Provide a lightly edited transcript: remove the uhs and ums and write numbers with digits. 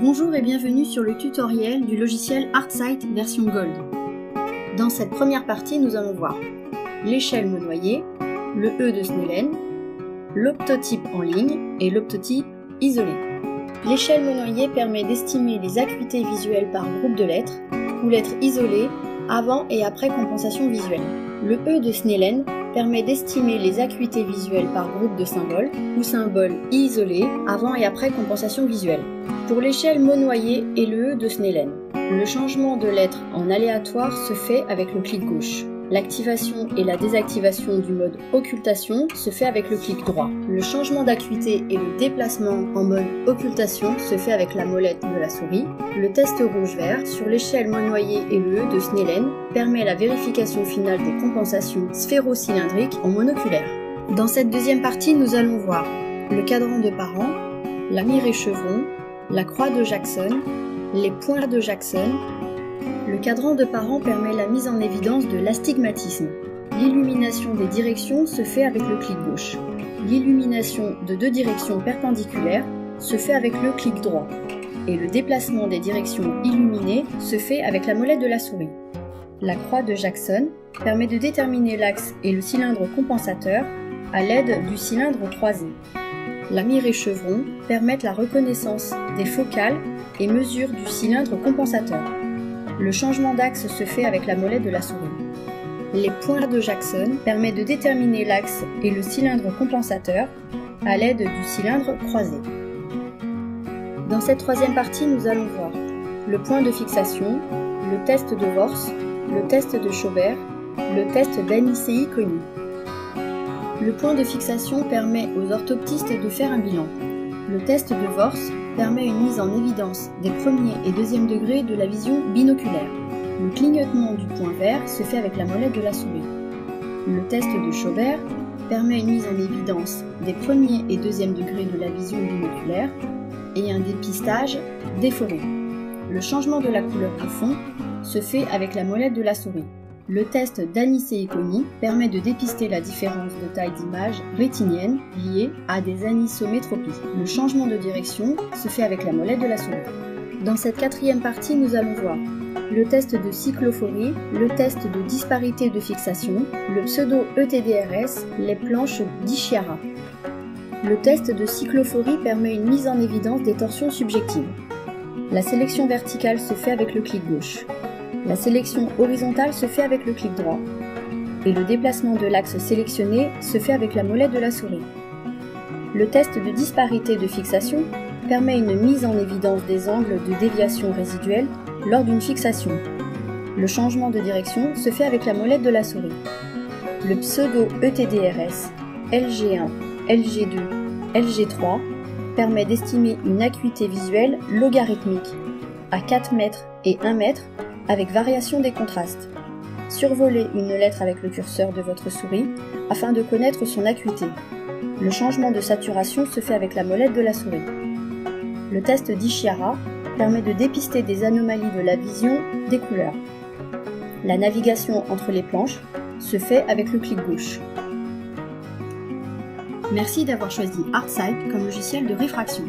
Bonjour et bienvenue sur le tutoriel du logiciel ArtSight version Gold. Dans cette première partie, nous allons voir l'échelle monoyée, le E de Snellen, l'optotype en ligne et l'optotype isolé. L'échelle monoyée permet d'estimer les acuités visuelles par groupe de lettres ou lettres isolées avant et après compensation visuelle. Le E de Snellen permet d'estimer les acuités visuelles par groupe de symboles ou symboles isolés avant et après compensation visuelle. Pour l'échelle monoyée et le E de Snellen, le changement de lettres en aléatoire se fait avec le clic gauche. L'activation et la désactivation du mode occultation se fait avec le clic droit. Le changement d'acuité et le déplacement en mode occultation se fait avec la molette de la souris. Le test rouge-vert sur l'échelle monoyée et le E de Snellen permet la vérification finale des compensations sphéro-cylindriques en monoculaire. Dans cette deuxième partie, nous allons voir le cadran de Parent, la mire et chevron, la croix de Jackson, les points de Jackson. Le cadran de Parent permet la mise en évidence de l'astigmatisme. L'illumination des directions se fait avec le clic gauche. L'illumination de deux directions perpendiculaires se fait avec le clic droit. Et le déplacement des directions illuminées se fait avec la molette de la souris. La croix de Jackson permet de déterminer l'axe et le cylindre compensateur à l'aide du cylindre croisé. La mire et chevron permettent la reconnaissance des focales et mesure du cylindre compensateur. Le changement d'axe se fait avec la molette de la souris. Les points de Jackson permettent de déterminer l'axe et le cylindre compensateur à l'aide du cylindre croisé. Dans cette troisième partie, nous allons voir le point de fixation, le test de Worth, le test de Schaubert, le test d'Anicei-Koni. Le point de fixation permet aux orthoptistes de faire un bilan. Le test de Worth permet une mise en évidence des premiers et deuxième degrés de la vision binoculaire. Le clignotement du point vert se fait avec la molette de la souris. Le test de Schaubert permet une mise en évidence des premiers et deuxième degrés de la vision binoculaire et un dépistage des forêts. Le changement de la couleur de fond se fait avec la molette de la souris. Le test d'Anicei-Koni permet de dépister la différence de taille d'image rétinienne liée à des anisométropies. Le changement de direction se fait avec la molette de la souris. Dans cette quatrième partie, nous allons voir le test de cyclophorie, le test de disparité de fixation, le pseudo-ETDRS, les planches d'Ishihara. Le test de cyclophorie permet une mise en évidence des torsions subjectives. La sélection verticale se fait avec le clic gauche. La sélection horizontale se fait avec le clic droit. Et le déplacement de l'axe sélectionné se fait avec la molette de la souris. Le test de disparité de fixation permet une mise en évidence des angles de déviation résiduelle lors d'une fixation. Le changement de direction se fait avec la molette de la souris. Le pseudo-ETDRS, LG1, LG2, LG3 permet d'estimer une acuité visuelle logarithmique à 4 mètres et 1 mètre avec variation des contrastes. Survolez une lettre avec le curseur de votre souris afin de connaître son acuité. Le changement de saturation se fait avec la molette de la souris. Le test d'Ishihara permet de dépister des anomalies de la vision des couleurs. La navigation entre les planches se fait avec le clic gauche. Merci d'avoir choisi ArtSight comme logiciel de réfraction.